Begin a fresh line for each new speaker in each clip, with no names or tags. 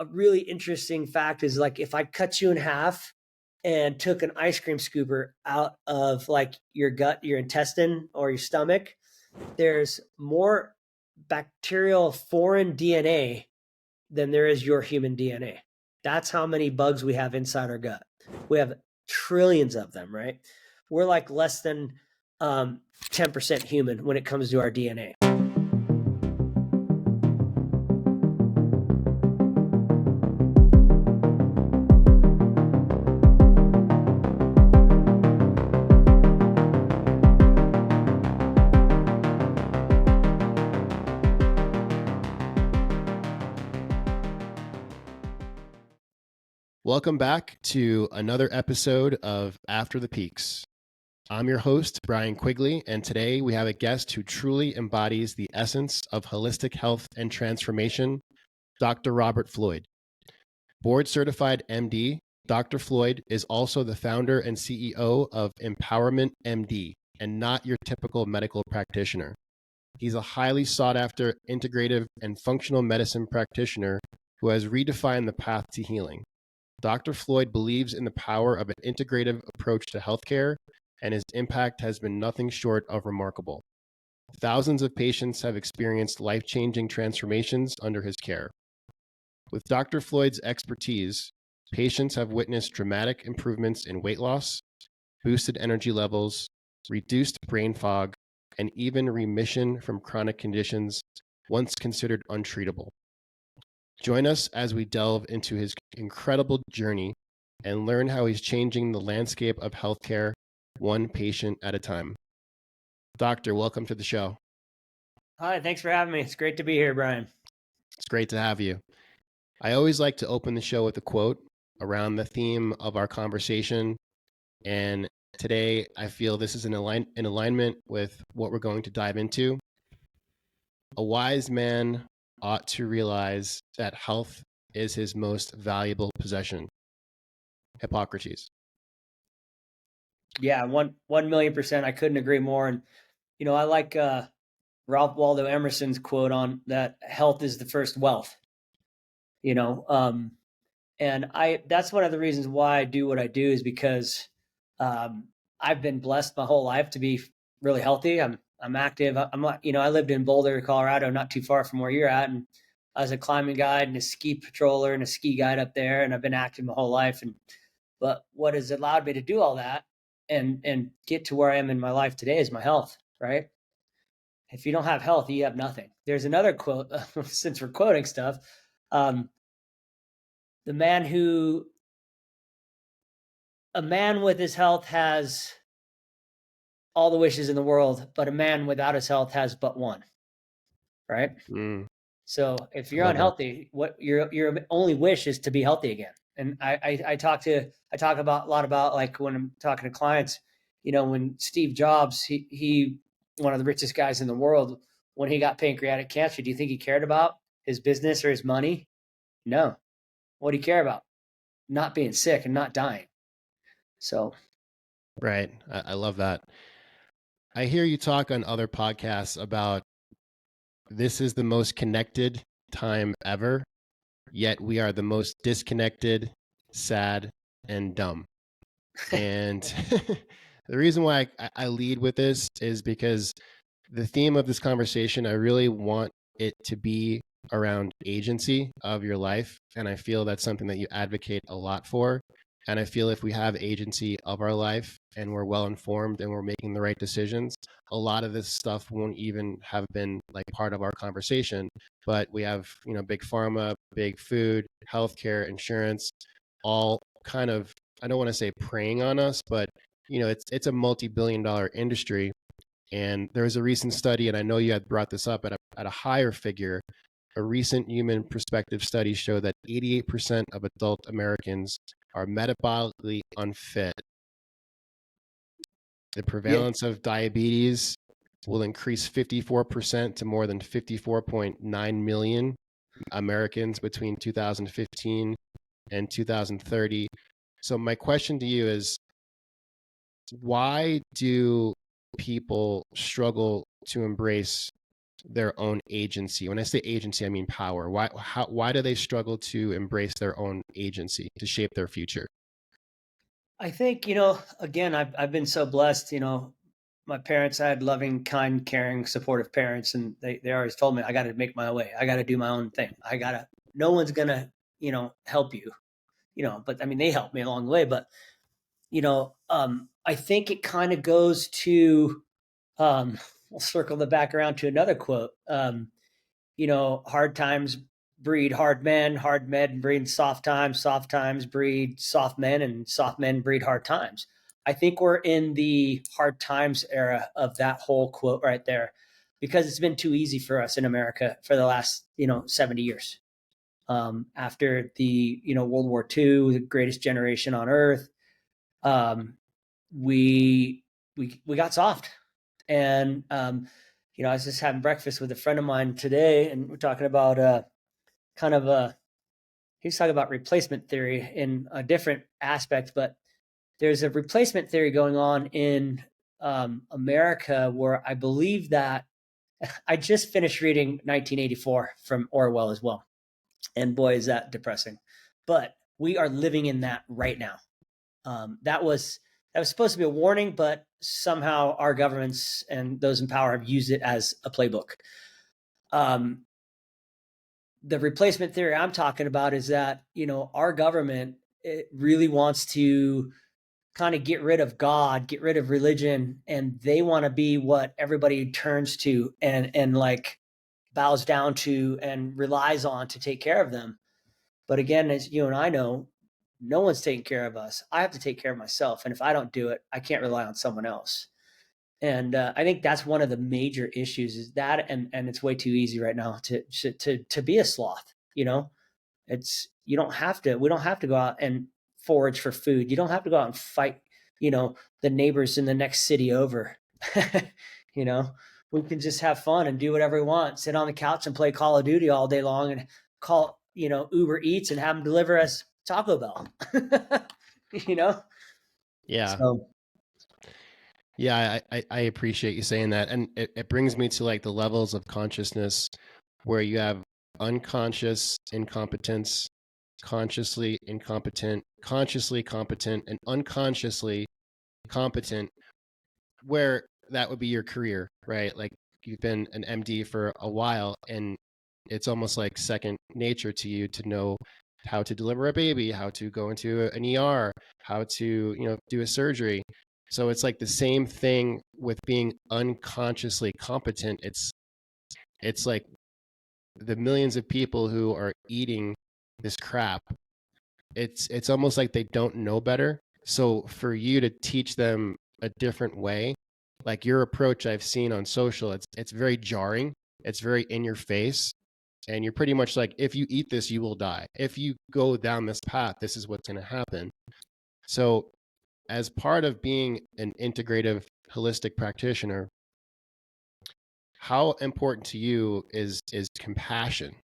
a really interesting fact is like if I cut you in half and took an ice cream scooper out of like your gut, your intestine, or your stomach, there's more bacterial foreign DNA than there is your human DNA. That's how many bugs we have inside our gut. We have trillions of them, right? We're like less than 10% human when it comes to our DNA.
Welcome back to another episode of After the Peaks. I'm your host, Brian Quigley, and today we have a guest who truly embodies the essence of holistic health and transformation, Dr. Robert Floyd. Board-certified MD, Dr. Floyd is also the founder and CEO of Empowerment MD, and not your typical medical practitioner. He's a highly sought-after integrative and functional medicine practitioner who has redefined the path to healing. Dr. Floyd believes in the power of an integrative approach to healthcare, and his impact has been nothing short of remarkable. Thousands of patients have experienced life-changing transformations under his care. With Dr. Floyd's expertise, patients have witnessed dramatic improvements in weight loss, boosted energy levels, reduced brain fog, and even remission from chronic conditions once considered untreatable. Join us as we delve into his incredible journey and learn how he's changing the landscape of healthcare one patient at a time. Doctor, welcome to the show.
Hi, thanks for having me. It's great to be here, Brian.
It's great to have you. I always like to open the show with a quote around the theme of our conversation. And today I feel this is in alignment with what we're going to dive into. A wise man ought to realize that health is his most valuable possession. Hippocrates.
Yeah, 1,000,000%. I couldn't agree more. And I like Ralph Waldo Emerson's quote on that: health is the first wealth. And that's one of the reasons why I do what I do, is because I've been blessed my whole life to be really healthy. I'm active. I lived in Boulder, Colorado, not too far from where you're at, and I was a climbing guide and a ski patroller and a ski guide up there, and I've been active my whole life. But what has allowed me to do all that and get to where I am in my life today is my health, right? If you don't have health, you have nothing. There's another quote, since we're quoting stuff. A man with his health has all the wishes in the world, but a man without his health has but one, right? So if you're unhealthy, what your only wish is to be healthy again. And I talk a lot about, like, when I'm talking to clients, when Steve Jobs, he one of the richest guys in the world, when he got pancreatic cancer, do you think he cared about his business or his money? No. What do you care about? Not being sick and not dying. So.
Right. I love that. I hear you talk on other podcasts about this is the most connected time ever, yet we are the most disconnected, sad, and dumb. And the reason why I lead with this is because the theme of this conversation, I really want it to be around agency of your life. And I feel that's something that you advocate a lot for. And I feel if we have agency of our life and we're well informed and we're making the right decisions, a lot of this stuff won't even have been like part of our conversation. But we have, big pharma, big food, healthcare, insurance, all kind of, I don't want to say preying on us, but it's a multi-billion-dollar industry. And there was a recent study, and I know you had brought this up at a higher figure. A recent human perspective study showed that 88% of adult Americans are metabolically unfit. The prevalence of diabetes will increase 54% to more than 54.9 million Americans between 2015 and 2030. So my question to you is, why do people struggle to embrace their own agency? When I say agency, I mean power. Why do they struggle to embrace their own agency to shape their future?
I think, again, I've been so blessed, my parents, I had loving, kind, caring, supportive parents, and they always told me I got to make my way. I got to do my own thing. No one's going to, help you, but I mean, they helped me along the way, but, I think it kind of goes to, we'll circle the back around to another quote. Hard times breed hard men breed soft times breed soft men, and soft men breed hard times. I think we're in the hard times era of that whole quote right there, because it's been too easy for us in America for the last, 70 years. After the, World War II, the greatest generation on earth, um, we, we got soft. And, I was just having breakfast with a friend of mine today, and we're talking about kind of he was talking about replacement theory in a different aspect, but there's a replacement theory going on in America, where I believe that I just finished reading 1984 from Orwell as well. And boy, is that depressing. But we are living in that right now. That was supposed to be a warning, but somehow our governments and those in power have used it as a playbook. The replacement theory I'm talking about is that, our government, it really wants to kind of get rid of God, get rid of religion, and they want to be what everybody turns to and like bows down to and relies on to take care of them. But again, as you and I know, no one's taking care of us. I have to take care of myself, and if I don't do it, I can't rely on someone else. And I think that's one of the major issues, is that, and it's way too easy right now to be a sloth. You don't have to. We don't have to go out and forage for food. You don't have to go out and fight. The neighbors in the next city over. you know, we can just have fun and do whatever we want. Sit on the couch and play Call of Duty all day long, and call Uber Eats and have them deliver us Taco Bell. you know.
Yeah.
So
Yeah, I appreciate you saying that. And it brings me to like the levels of consciousness where you have unconscious incompetence, consciously incompetent, consciously competent, and unconsciously competent, where that would be your career, right? Like you've been an MD for a while, and it's almost like second nature to you to know how to deliver a baby, how to go into an ER, how to, do a surgery. So it's like the same thing with being unconsciously competent. It's like the millions of people who are eating this crap. It's almost like they don't know better. So for you to teach them a different way, like your approach I've seen on social, it's very jarring. It's very in your face. And you're pretty much like, if you eat this, you will die. If you go down this path, this is what's going to happen. So as part of being an integrative holistic practitioner, how important to you is compassion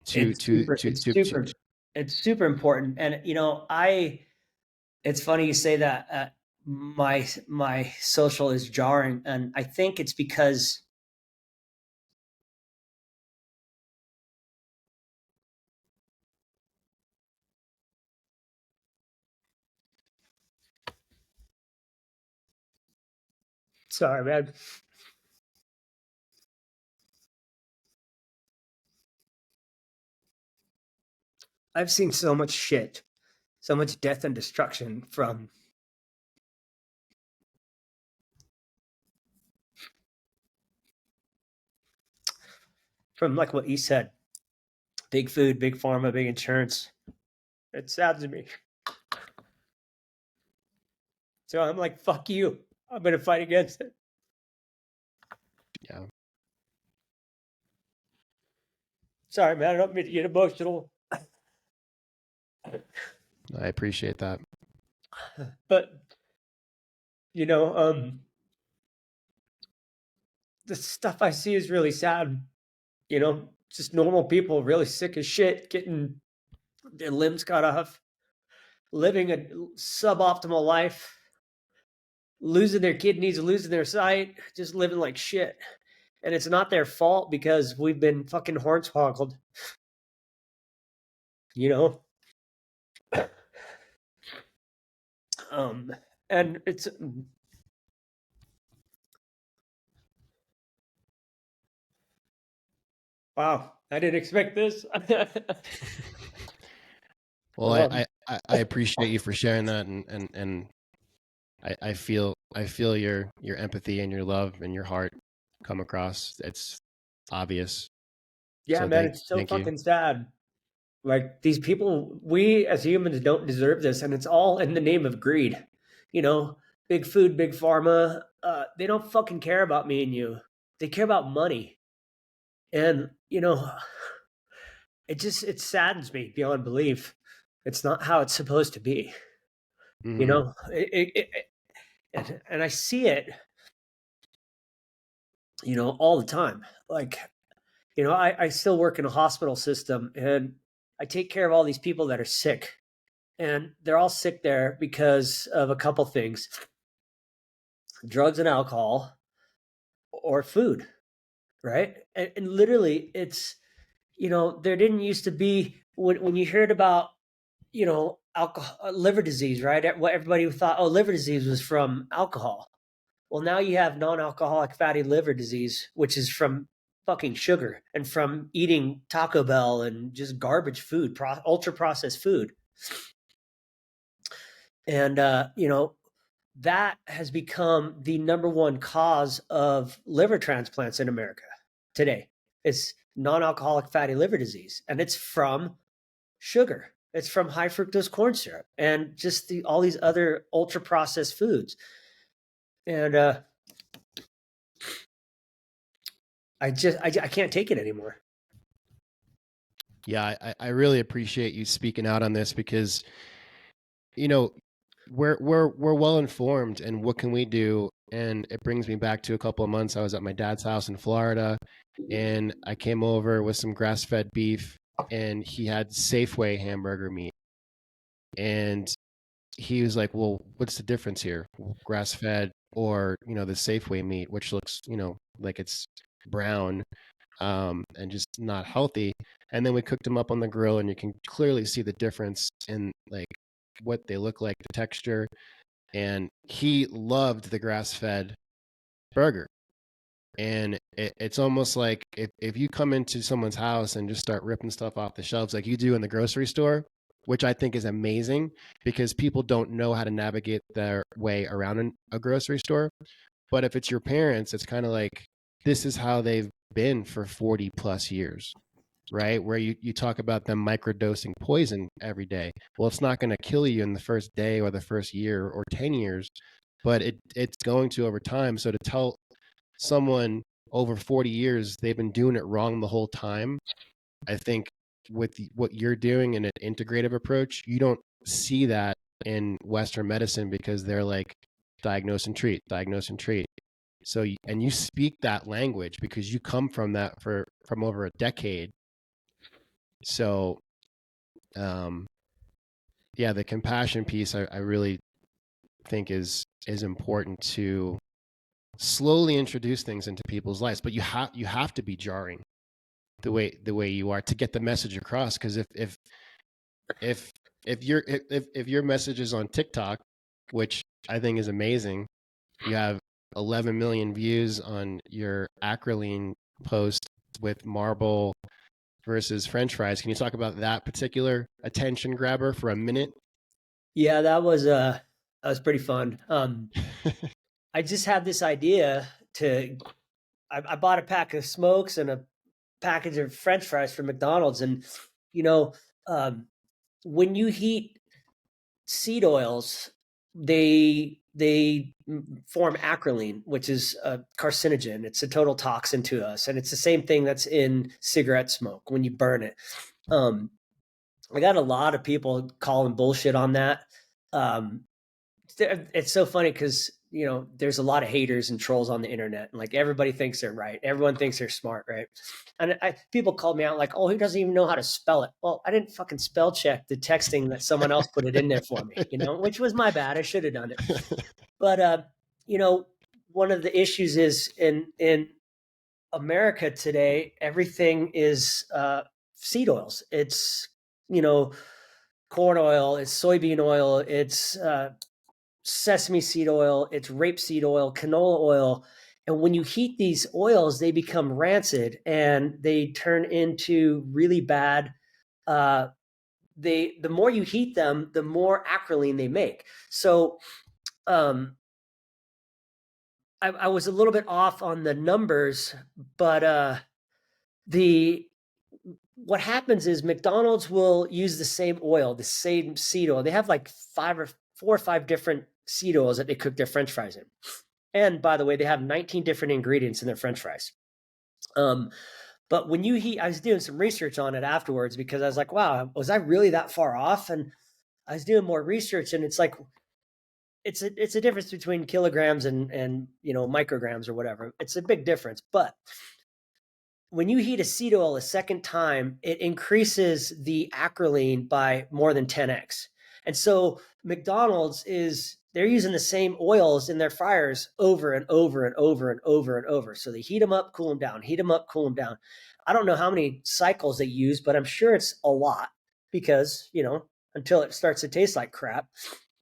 to
it's
to
super.
to
It's
to, to
super. It's super important. And it's funny you say that. My social is jarring, and I think it's because, sorry, man. I've seen so much shit, so much death and destruction from like what you said, big food, big pharma, big insurance. It saddens me. So I'm like, fuck you. I'm gonna fight against it.
yeah,
Sorry, man. I don't mean to get emotional,
I appreciate that.
but you know, um, the stuff I see is really sad. Just normal people, really sick as shit, getting their limbs cut off, living a suboptimal life. losing their kidneys, losing their sight, just living like shit. And it's not their fault because we've been fucking hornswoggled, you know? And it's wow, I didn't expect this.
Well, I appreciate you for sharing that, and I feel your empathy and your love and your heart come across. It's obvious.
Yeah,
So
man, it's so
thank you.
fucking sad. Like these people, we as humans don't deserve this, and it's all in the name of greed. You know, big food, big pharma. They don't fucking care about me and you. They care about money, and it saddens me beyond belief. It's not how it's supposed to be. You
Mm-hmm.
know, and I see it, all the time. Like, I still work in a hospital system, and I take care of all these people that are sick, and they're all sick there because of a couple things: drugs and alcohol or food, right? And literally, it's there didn't used to be when you heard about alcohol, liver disease, right? What everybody thought, oh, liver disease was from alcohol. Well, now you have non-alcoholic fatty liver disease, which is from fucking sugar and from eating Taco Bell and just garbage food, ultra processed food. And that has become the number one cause of liver transplants in America today. It's non-alcoholic fatty liver disease, and it's from sugar. It's from high fructose corn syrup and just all these other ultra processed foods. And I can't take it anymore.
Yeah, I really appreciate you speaking out on this because we're well informed, and what can we do? And it brings me back to a couple of months. I was at my dad's house in Florida, and I came over with some grass-fed beef, and he had Safeway hamburger meat, and he was like, "Well, what's the difference here? Grass-fed or the Safeway meat, which looks like it's brown and just not healthy." And then we cooked them up on the grill, and you can clearly see the difference in like what they look like, the texture. And he loved the grass-fed burger. And it's almost like if you come into someone's house and just start ripping stuff off the shelves like you do in the grocery store, which I think is amazing because people don't know how to navigate their way around a grocery store. But if it's your parents, it's kind of like this is how they've been for 40 plus years, right? Where you talk about them microdosing poison every day. Well, it's not going to kill you in the first day or the first year or 10 years, but it's going to over time. So to tell someone over 40 years they've been doing it wrong the whole time, I think with what you're doing in an integrative approach, you don't see that in Western medicine because they're like diagnose and treat, diagnose and treat. So and you speak that language because you come from that from over a decade. So yeah, the compassion piece I really think is important to slowly introduce things into people's lives, but you have to be jarring the way you are to get the message across. Because if your message is on TikTok, which I think is amazing, you have 11 million views on your acrolein post with marble versus French fries. Can you talk about that particular attention grabber for a minute?
Yeah, that was pretty fun. I just had this idea I bought a pack of smokes and a package of French fries from McDonald's, and you know, um, when you heat seed oils, they form acrolein, which is a carcinogen. It's a total toxin to us, and it's the same thing that's in cigarette smoke when you burn it. Um, I got a lot of people calling bullshit on that. Um, it's so funny because there's a lot of haters and trolls on the internet, and like everybody thinks they're right, everyone thinks they're smart, right? And people called me out like, oh, he doesn't even know how to spell it. Well, I didn't fucking spell check the texting that someone else put it in there for me, which was my bad. I should have done it. But one of the issues is in America today, everything is seed oils. It's corn oil, it's soybean oil, it's sesame seed oil, it's rapeseed oil, canola oil. And when you heat these oils, they become rancid and they turn into really bad. The more you heat them, the more acrolein they make. So I was a little bit off on the numbers, but the what happens is McDonald's will use the same oil, the same seed oil. They have like 4 or 5 different seed oils that they cook their French fries in. And by the way, they have 19 different ingredients in their French fries. But when you heat, I was doing some research on it afterwards because I was like, wow, was I really that far off? And I was doing more research, and it's like it's a difference between kilograms and micrograms or whatever. It's a big difference, but when you heat a seed oil a second time, it increases the acrolein by more than 10x. And so McDonald's they're using the same oils in their fryers over and over and over and over and over. So they heat them up, cool them down, heat them up, cool them down. I don't know how many cycles they use, but I'm sure it's a lot because, until it starts to taste like crap.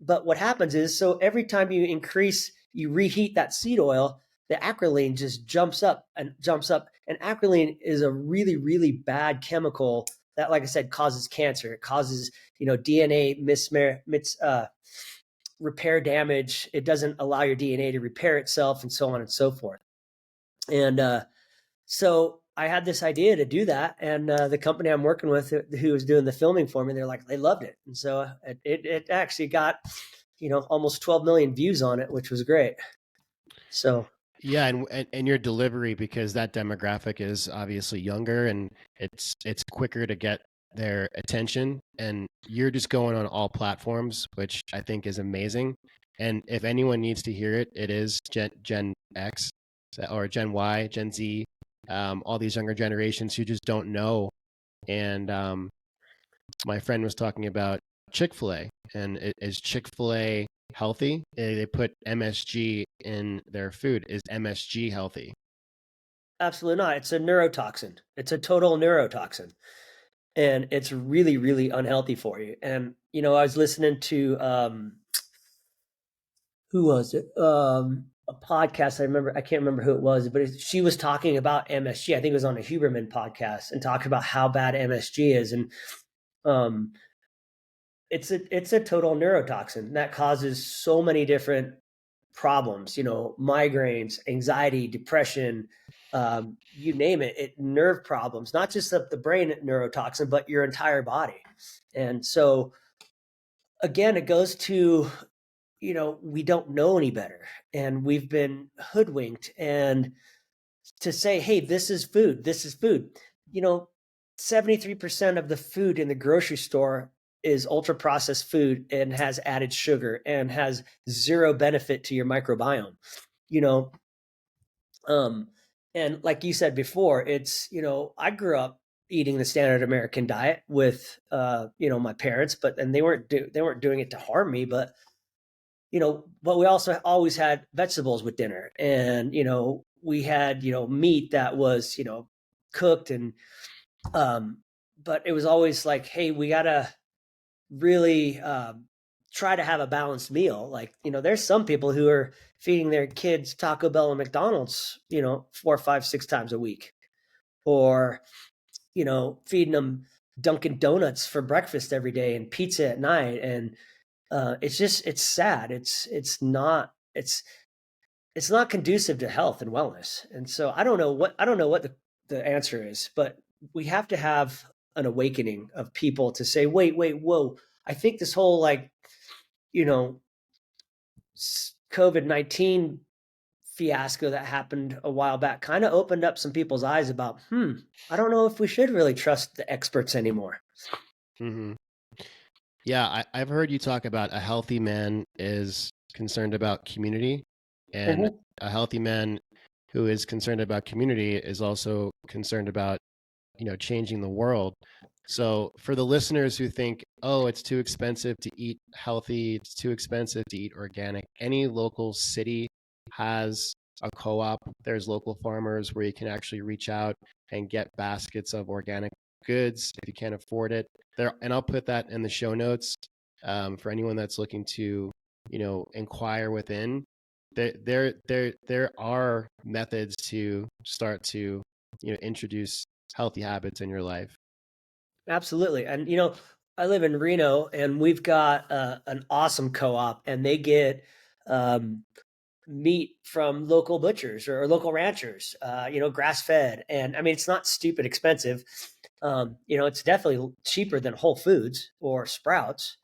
But what happens is, so every time you reheat that seed oil, the acrolein just jumps up and jumps up. And acrolein is a really, really bad chemical that, like I said, causes cancer. It causes, DNA repair damage. It doesn't allow your DNA to repair itself, and so on and so forth. And so I had this idea to do that, and the company I'm working with, who was doing the filming for me, they loved it, and so it actually got almost 12 million views on it, which was great. So
yeah, and your delivery, because that demographic is obviously younger and it's quicker to get their attention, and you're just going on all platforms, which I think is amazing. And if anyone needs to hear it, it is Gen X or Gen Y, Gen Z, all these younger generations who just don't know. And my friend was talking about Chick-fil-A, and is Chick-fil-A healthy? They put MSG in their food. Is MSG healthy?
absolutely not. It's a neurotoxin. It's a total neurotoxin. And it's really, really unhealthy for you. And, I was listening to, who was it? A podcast. I can't remember who it was, but she was talking about MSG. I think it was on a Huberman podcast, and talking about how bad MSG is. And um, it's a total neurotoxin that causes so many different problems, migraines, anxiety, depression, you name it, nerve problems, not just the brain neurotoxin, but your entire body. And so again, it goes to, we don't know any better, and we've been hoodwinked. And to say, hey, this is food, 73% of the food in the grocery store is ultra processed food and has added sugar and has zero benefit to your microbiome. you know and like you said before, it's, I grew up eating the standard American diet with my parents, and they weren't doing it to harm me, but but we also always had vegetables with dinner, and we had meat that was cooked, and but it was always like, hey, we gotta really try to have a balanced meal. Like, there's some people who are feeding their kids Taco Bell and McDonald's 4, 5, 6 times a week, or feeding them Dunkin' Donuts for breakfast every day and pizza at night. And it's sad. It's not conducive to health and wellness. And so I don't know what the answer is, but we have to have an awakening of people to say, wait, whoa, I think this whole, like, you know COVID-19 fiasco that happened a while back kind of opened up some people's eyes about, I don't know if we should really trust the experts anymore.
Mm-hmm. Yeah, I've heard you talk about a healthy man is concerned about community, and
Mm-hmm.
a healthy man who is concerned about community is also concerned about, changing the world. So for the listeners who think, oh, it's too expensive to eat healthy, it's too expensive to eat organic, any local city has a co-op. There's local farmers where you can actually reach out and get baskets of organic goods if you can't afford it. There, and I'll put that in the show notes for anyone that's looking to, inquire within. There are methods to start to, introduce healthy habits in your life.
Absolutely. And, I live in Reno and we've got an awesome co-op and they get um, meat from local butchers or local ranchers, grass fed. And I mean, it's not stupid expensive. It's definitely cheaper than Whole Foods or Sprouts.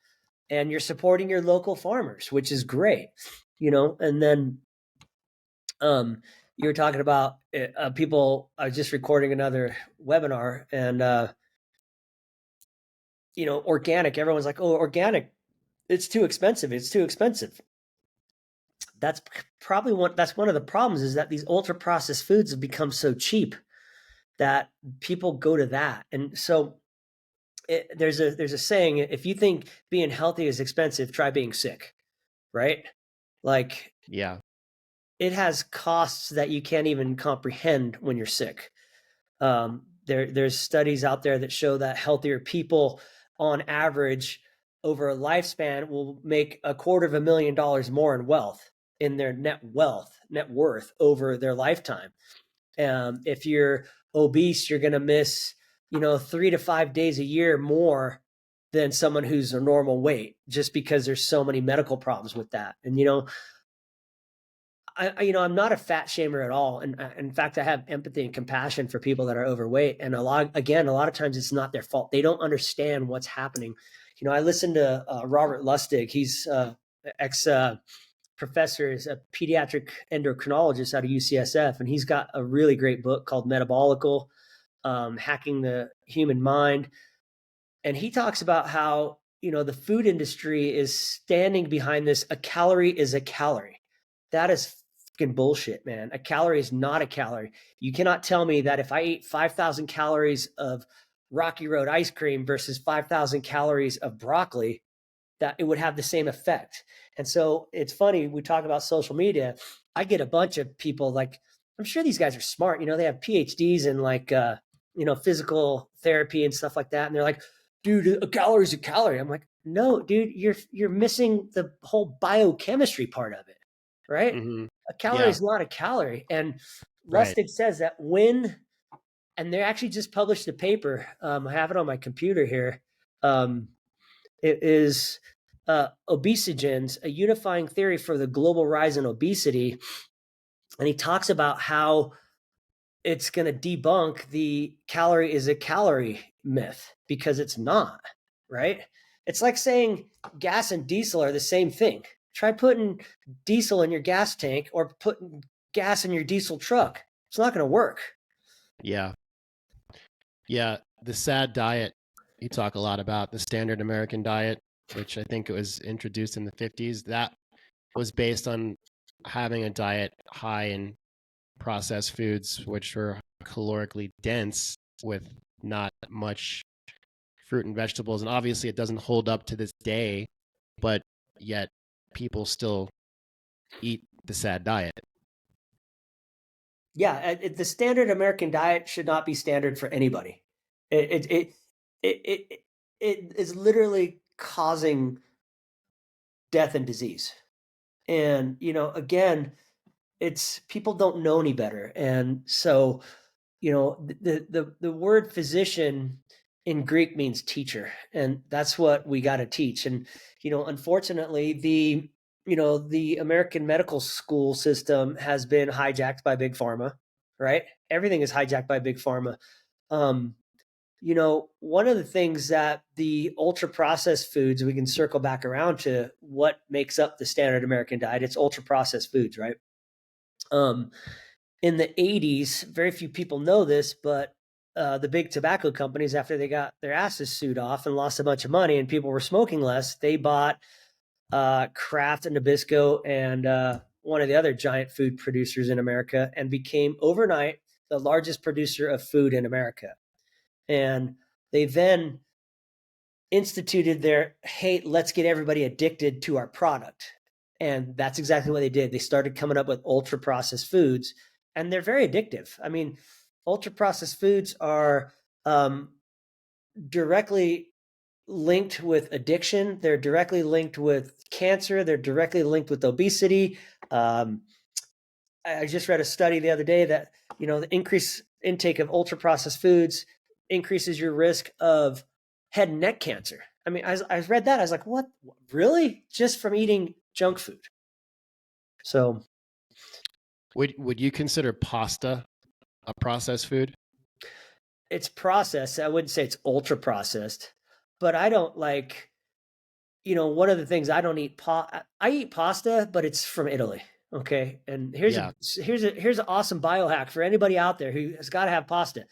And you're supporting your local farmers, which is great, and then you were talking about people. I was just recording another webinar and, organic. Everyone's like, oh, organic, it's too expensive. It's too expensive. That's that's one of the problems is that these ultra processed foods have become so cheap that people go to that. And so there's a saying, if you think being healthy is expensive, try being sick, right? Like,
Yeah.
it has costs that you can't even comprehend when you're sick. There's studies out there that show that healthier people on average over a lifespan will make $250,000 more in wealth, in their net worth over their lifetime. If you're obese, you're going to miss, 3 to 5 days a year more than someone who's a normal weight, just because there's so many medical problems with that. And, I'm not a fat shamer at all. And in fact, I have empathy and compassion for people that are overweight. And a lot of times it's not their fault. They don't understand what's happening. I listened to Robert Lustig. He's ex professor, is a pediatric endocrinologist out of UCSF. And he's got a really great book called Metabolical, Hacking the Human Mind. And he talks about how, the food industry is standing behind this. A calorie is a calorie. That is fucking bullshit, man. A calorie is not a calorie. You cannot tell me that if I ate 5,000 calories of Rocky Road ice cream versus 5,000 calories of broccoli, that it would have the same effect. And so it's funny, we talk about social media. I get a bunch of people like, I'm sure these guys are smart. They have PhDs in like, physical therapy and stuff like that. And they're like, dude, a calorie is a calorie. I'm like, no, dude, you're missing the whole biochemistry part of it, right?
Mm-hmm.
A calorie
Yeah.
is not a calorie. And
Right.
Lustig says that and they actually just published a paper. I have it on my computer here. It is Obesogens, a unifying theory for the global rise in obesity. And he talks about how it's going to debunk the calorie is a calorie myth, because it's not, right? It's like saying gas and diesel are the same thing. Try putting diesel in your gas tank or putting gas in your diesel truck. It's not going to work.
Yeah. Yeah. The SAD diet, you talk a lot about the standard American diet, which I think it was introduced in the 50s. That was based on having a diet high in processed foods, which were calorically dense with not much fruit and vegetables. And obviously, it doesn't hold up to this day, but yet people still eat the SAD diet.
Yeah, the standard American diet should not be standard for anybody. It is literally causing death and disease. And again, it's people don't know any better. And so the word physician in Greek means teacher, and that's what we got to teach. And unfortunately, the American medical school system has been hijacked by big pharma, right? Everything is hijacked by big pharma. um One of the things that the ultra processed foods, we can circle back around to what makes up the standard American diet. It's ultra processed foods, right? um in the 80s, very few people know this, but the big tobacco companies, after they got their asses sued off and lost a bunch of money and people were smoking less, they bought Kraft and Nabisco and one of the other giant food producers in America, and became overnight the largest producer of food in America. And they then instituted their, hey, let's get everybody addicted to our product. And that's exactly what they did. They started coming up with ultra processed foods, and they're very addictive. I mean, ultra processed foods are directly linked with addiction. They're directly linked with cancer. They're directly linked with obesity. Um, I just read a study the other day that, the increased intake of ultra processed foods increases your risk of head and neck cancer. I mean, I read that. I was like, what? Really? Just from eating junk food? So
Would you consider pasta a processed food?
it's processed. I wouldn't say it's ultra processed, but I don't like, one of the things I don't eat, I eat pasta, but it's from Italy. Okay. And here's
Yeah.
here's an awesome biohack for anybody out there who has got to have pasta.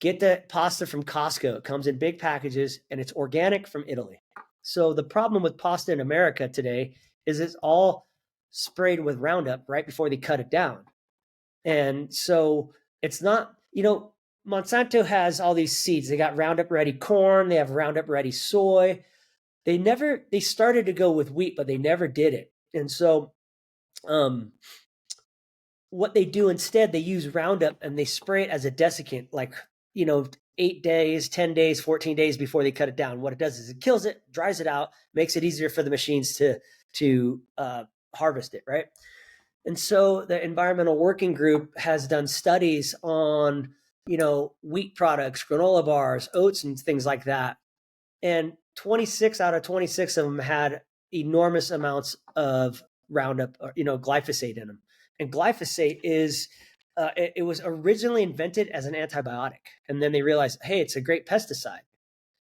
Get the pasta from Costco. It comes in big packages and it's organic from Italy. So the problem with pasta in America today is it's all sprayed with Roundup right before they cut it down. And so it's not, Monsanto has all these seeds. They got Roundup Ready corn, they have Roundup Ready soy. They started to go with wheat, but they never did it. And so um what they do instead, they use Roundup and they spray it as a desiccant, like, 8 days, 10 days, 14 days before they cut it down. What it does is it kills it, dries it out, makes it easier for the machines to harvest it, right? And so the Environmental Working Group has done studies on, wheat products, granola bars, oats, and things like that. And 26 out of 26 of them had enormous amounts of Roundup, or, glyphosate in them. And glyphosate is, it was originally invented as an antibiotic. And then they realized, hey, it's a great pesticide.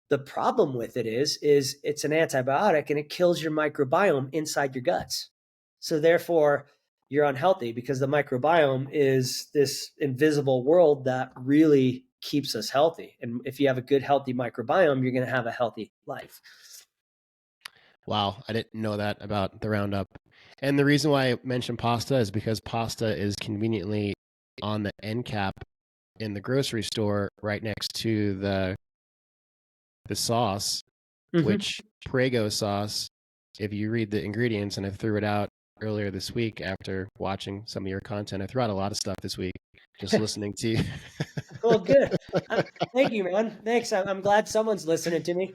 The problem with it is it's an antibiotic and it kills your microbiome inside your guts. So therefore, you're unhealthy because the microbiome is this invisible world that really keeps us healthy. And if you have a good, healthy microbiome, you're going to have a healthy life.
Wow, I didn't know that about the Roundup. And the reason why I mentioned pasta is because pasta is conveniently on the end cap in the grocery store right next to the sauce, which Prego sauce, if you read the ingredients, and I threw it out earlier this week after watching some of your content. I threw out a lot of stuff this week just listening to you.
Well, good. Thank you, man. Thanks. I'm glad someone's listening to me.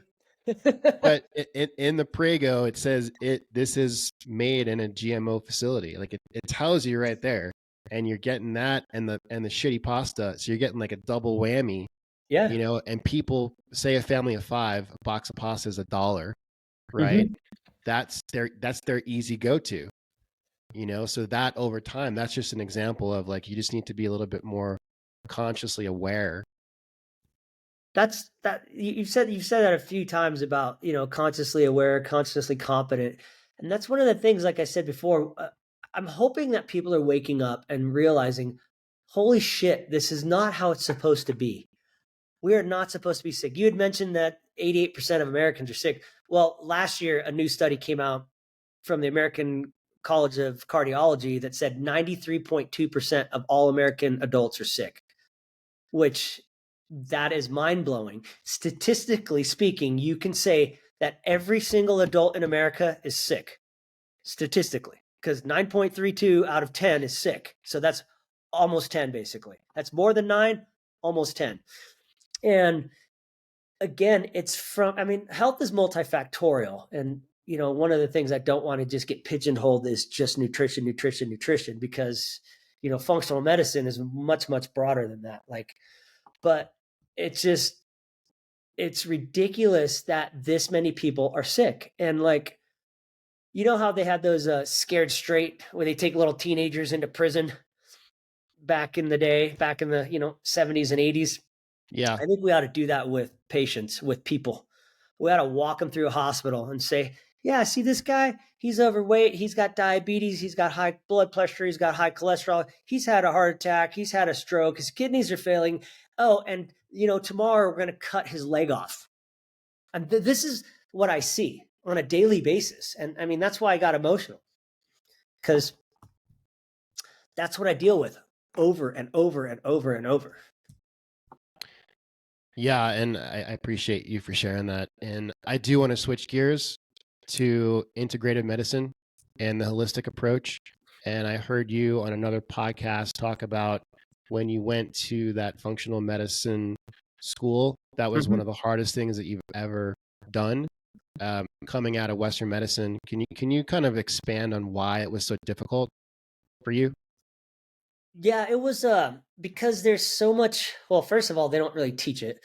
But in the Prego, it says this is made in a GMO facility. Like it tells you right there, and you're getting that and the shitty pasta, so you're getting like a double whammy.
Yeah.
And people say a family of 5, a box of pasta is $1, right? That's their easy go-to. So that over time, that's just an example of like you just need to be a little bit more consciously aware.
That's that you've said that a few times about, consciously aware, consciously competent. And that's one of the things, like I said before, I'm hoping that people are waking up and realizing, holy shit, this is not how it's supposed to be. We are not supposed to be sick. You had mentioned that 88% of Americans are sick. Well, last year, a new study came out from the American College of Cardiology that said 93.2% of all American adults are sick, which that is mind blowing. Statistically speaking, you can say that every single adult in America is sick, statistically, because 9.32 out of 10 is sick. So that's almost 10, basically. That's more than 9, almost 10. And again, health is multifactorial. And, one of the things I don't want to just get pigeonholed is just nutrition, because, functional medicine is much, much broader than that. But it's ridiculous that this many people are sick. And how they had those scared straight where they take little teenagers into prison back in the day, back in the 70s and 80s.
Yeah.
I think we ought to do that with patients, with people. We ought to walk them through a hospital and say, yeah, see this guy? He's overweight. He's got diabetes. He's got high blood pressure. He's got high cholesterol. He's had a heart attack. He's had a stroke. His kidneys are failing. Oh, and, tomorrow we're going to cut his leg off. And this is what I see on a daily basis. And I mean, that's why I got emotional, because that's what I deal with over and over and over and over.
Yeah, and I appreciate you for sharing that. And I do want to switch gears to integrative medicine. and the holistic approach. And I heard you on another podcast talk about when you went to that functional medicine school, that was one of the hardest things that you've ever done. Coming out of Western medicine, can you kind of expand on why it was so difficult for you?
Yeah, it was because there's so much. Well, first of all, they don't really teach it.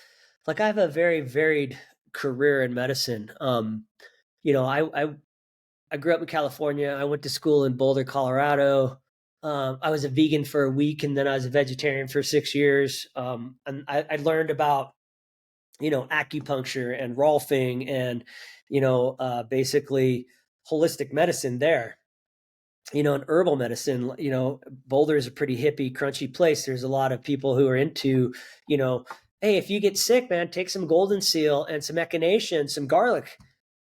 Like I have a very varied career in medicine. You know, I grew up in California. I went to school in Boulder, Colorado. I was a vegan for a week, and then I was a vegetarian for 6 years. And I learned about acupuncture and rolfing and basically holistic medicine there. And herbal medicine. Boulder is a pretty hippie, crunchy place. There's a lot of people who are into, you know, hey, if you get sick, man, take some golden seal and some echinacea and some garlic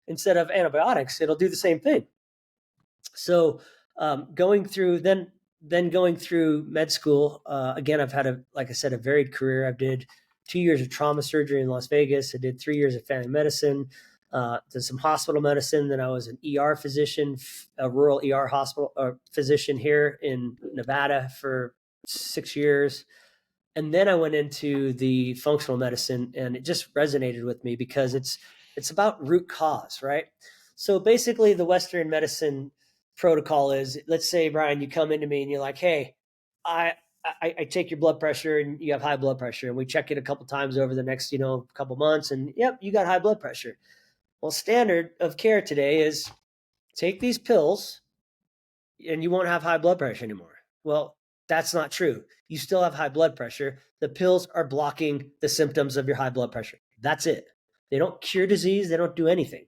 instead of antibiotics. It'll do the same thing. So going through med school, again, I've had like I said, a varied career. I did 2 years of trauma surgery in Las Vegas. I did 3 years of family medicine, did some hospital medicine. Then I was an ER physician, a rural ER hospital physician here in Nevada for 6 years. And then I went into the functional medicine, and it just resonated with me because it's about root cause, right? So basically, the Western medicine protocol is, let's say, Brian, you come into me and you're like, hey, I I take your blood pressure and you have high blood pressure, and we check it a couple times over the next couple months, and yep, you got high blood pressure. Well, standard of care today is take these pills and you won't have high blood pressure anymore. Well, that's not true. You still have high blood pressure. The pills are blocking the symptoms of your high blood pressure. That's it. They don't cure disease. They don't do anything.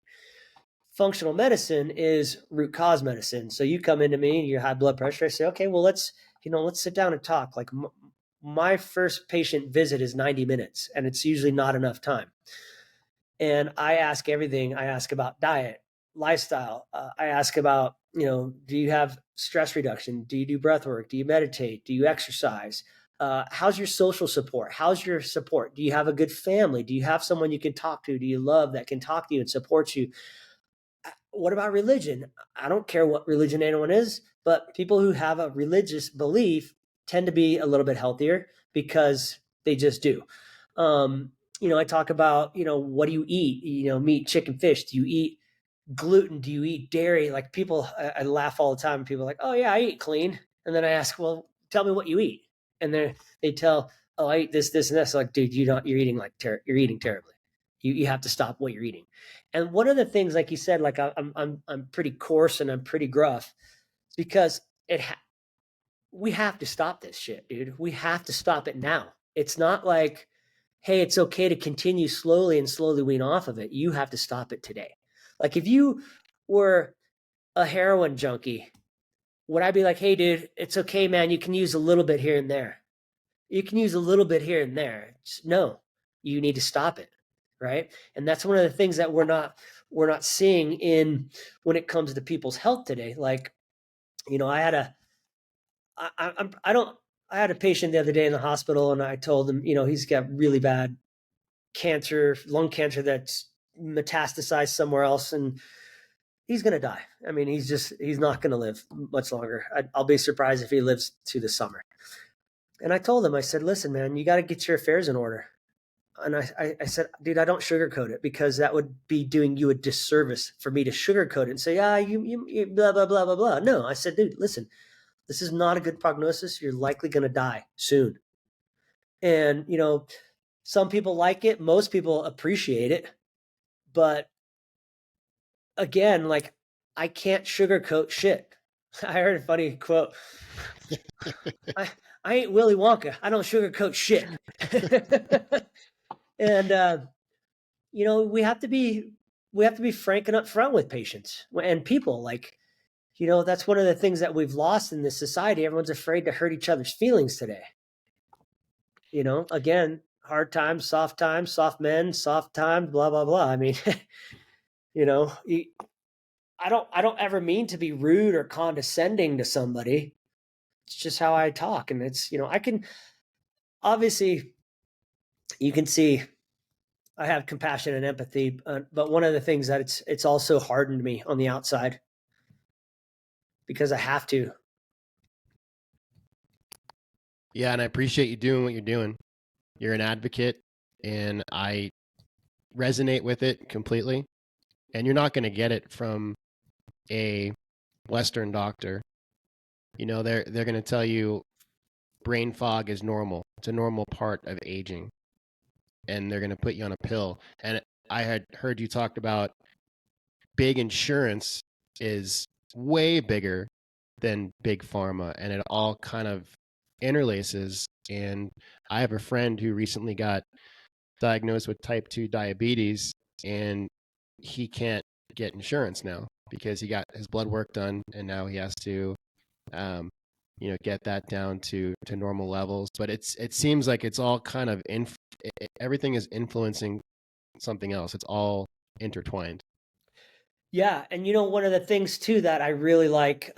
Functional medicine is root cause medicine. So you come into me, your high blood pressure. I say, okay, well, let's sit down and talk. Like my first patient visit is 90 minutes, and it's usually not enough time. And I ask everything. I ask about diet, lifestyle. I ask about, do you have stress reduction? Do you do breath work? Do you meditate? Do you exercise? How's your social support? How's your support? Do you have a good family? Do you have someone you can talk to? Do you love that can talk to you and support you? What about religion? I don't care what religion anyone is, but people who have a religious belief tend to be a little bit healthier because they just do. I talk about, what do you eat? Meat, chicken, fish. Do you eat gluten? Do you eat dairy? Like people, I laugh all the time. People are like, oh yeah, I eat clean. And then I ask, well, tell me what you eat. And they tell, oh, I eat this, this, and this. Like, dude, you're eating you're eating terribly. You have to stop what you're eating. And one of the things, like you said, like I'm pretty coarse and I'm pretty gruff because we have to stop this shit, dude. We have to stop it now. It's not like, hey, it's okay to continue slowly and slowly wean off of it. You have to stop it today. Like if you were a heroin junkie, would I be like, hey, dude, it's okay, man. You can use a little bit here and there. You can use a little bit here and there. No, you need to stop it, right? And that's one of the things that we're not seeing in when it comes to people's health today. Like, I had I had a patient the other day in the hospital, and I told him, he's got really bad cancer, lung cancer that's metastasized somewhere else, and he's going to die. I mean, he's not going to live much longer. I'll be surprised if he lives to the summer. And I told him, I said, listen, man, you got to get your affairs in order. And I said, dude, I don't sugarcoat it because that would be doing you a disservice for me to sugarcoat it and say, you blah, blah, blah, blah, blah. No, I said, dude, listen, this is not a good prognosis. You're likely going to die soon. And, some people like it. Most people appreciate it. But again, like I can't sugarcoat shit. I heard a funny quote. I ain't Willy Wonka. I don't sugarcoat shit. And we have to be frank and upfront with patients and people. Like, that's one of the things that we've lost in this society. Everyone's afraid to hurt each other's feelings today. Again, hard times, soft men, soft times, blah blah blah. I mean, I don't ever mean to be rude or condescending to somebody. It's just how I talk, and it's I can obviously you can see I have compassion and empathy, but one of the things that it's also hardened me on the outside. because I have to.
Yeah, and I appreciate you doing what you're doing. You're an advocate, and I resonate with it completely. And you're not going to get it from a Western doctor. You know, they're going to tell you brain fog is normal. It's a normal part of aging, and they're going to put you on a pill. And I had heard you talk about big insurance is way bigger than big pharma, and it all kind of interlaces. And I have a friend who recently got diagnosed with type 2 diabetes, and he can't get insurance now because he got his blood work done, and now he has to get that down to normal levels. But it seems like it's all kind of everything is influencing something else. It's all intertwined.
Yeah. And one of the things too that I really like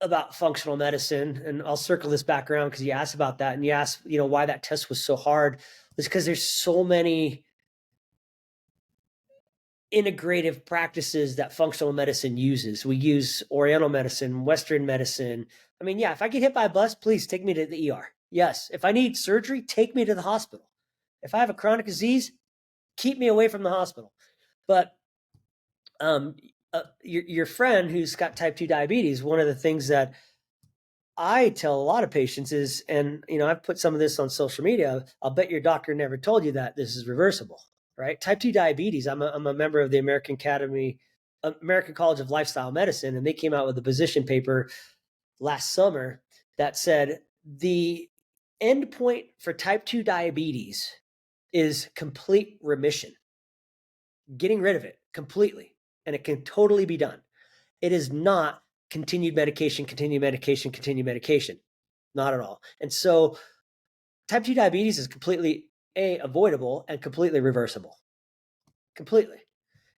about functional medicine, and I'll circle this back around because you asked about that, and you asked, why that test was so hard, was because there's so many integrative practices that functional medicine uses. We use Oriental medicine, Western medicine. I mean, yeah, if I get hit by a bus, please take me to the ER. Yes. If I need surgery, take me to the hospital. If I have a chronic disease, keep me away from the hospital. But your friend who's got type 2 diabetes, one of the things that I tell a lot of patients is, and I've put some of this on social media, I'll bet your doctor never told you that this is reversible, right? Type 2 diabetes, I'm a member of the American College of Lifestyle Medicine, and they came out with a position paper last summer that said the endpoint for type 2 diabetes is complete remission, getting rid of it completely, and it can totally be done. It is not continued medication, continued medication, continued medication. Not at all. And so type 2 diabetes is completely avoidable and completely reversible. Completely.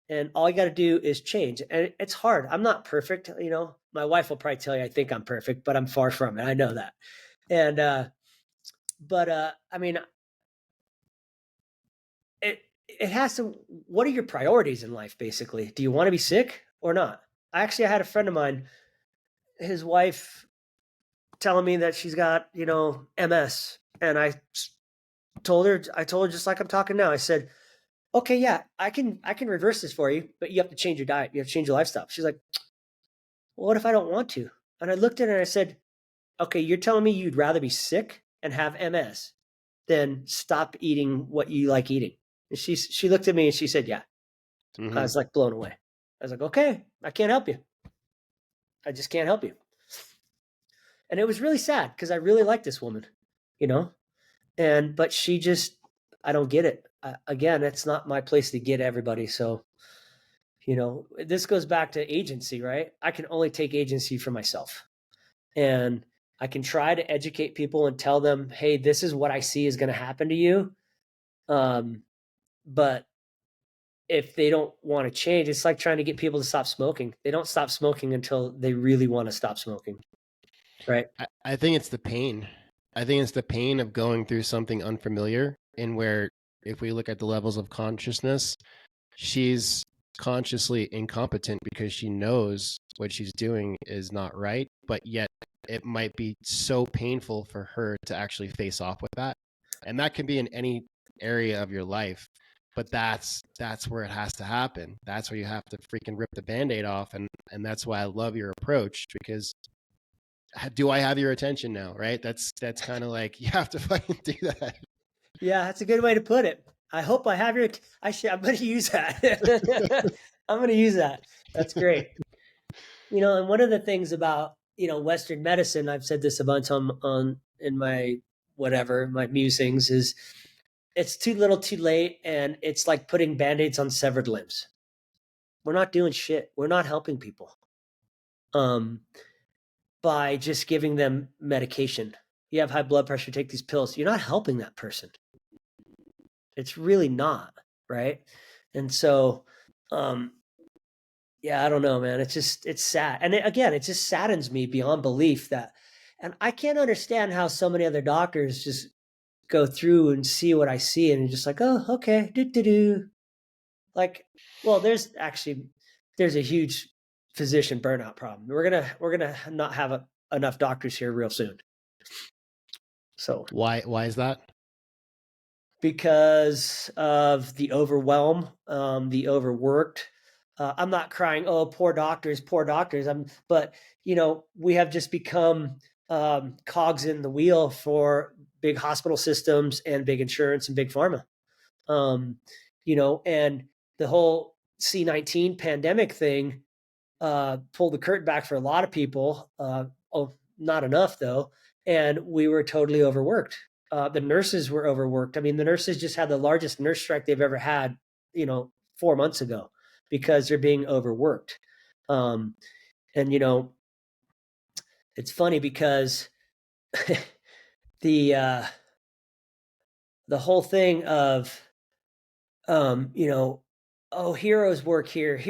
And all you got to do is change. And it's hard. I'm not perfect. My wife will probably tell you I think I'm perfect, but I'm far from it. I know that. And, I mean, it has to, what are your priorities in life, basically? Do you want to be sick or not? I had a friend of mine, his wife telling me that she's got, MS. And I told her just like I'm talking now. I said, okay, yeah, I can reverse this for you, but you have to change your diet. You have to change your lifestyle. She's like, well, what if I don't want to? And I looked at her and I said, okay, you're telling me you'd rather be sick and have MS than stop eating what you like eating. And she looked at me and she said, yeah. I was like blown away. I was like, okay, I can't help you. I just can't help you. And it was really sad because I really like this woman, but she just, I don't get it. Again, it's not my place to get everybody. So, this goes back to agency, right? I can only take agency for myself. And I can try to educate people and tell them, hey, this is what I see is going to happen to you. But if they don't want to change, it's like trying to get people to stop smoking. They don't stop smoking until they really want to stop smoking. Right.
I think it's the pain. I think it's the pain of going through something unfamiliar, and where if we look at the levels of consciousness, she's consciously incompetent because she knows what she's doing is not right, but yet it might be so painful for her to actually face off with that. And that can be in any area of your life, but that's where it has to happen. That's where you have to freaking rip the Band-Aid off. And that's why I love your approach, because do I have your attention now? Right. That's kind of like, you have to fucking do that.
Yeah, that's a good way to put it. I hope I have your, I'm going to use that. I'm going to use that. That's great. And one of the things about, Western medicine, I've said this a bunch in my, my musings, is it's too little too late. And it's like putting Band-Aids on severed limbs. We're not doing shit. We're not helping people. By just giving them medication. You have high blood pressure, take these pills. You're not helping that person. It's really not, right? And so, yeah, I don't know, man. It's sad. And it just saddens me beyond belief and I can't understand how so many other doctors just go through and see what I see and just like, oh, okay, do. Like, well, there's a huge physician burnout problem. We're gonna not have enough doctors here real soon. So
Why is that?
because of the overwhelm, the overworked. I'm not crying, oh, poor doctors, poor doctors. But we have just become cogs in the wheel for big hospital systems and big insurance and big pharma. And the whole C-19 pandemic thing pulled the curtain back for a lot of people. Not enough though, and we were totally overworked. The nurses were overworked. I mean, the nurses just had the largest nurse strike they've ever had, 4 months ago, because they're being overworked. And it's funny because the whole thing of oh, heroes work here,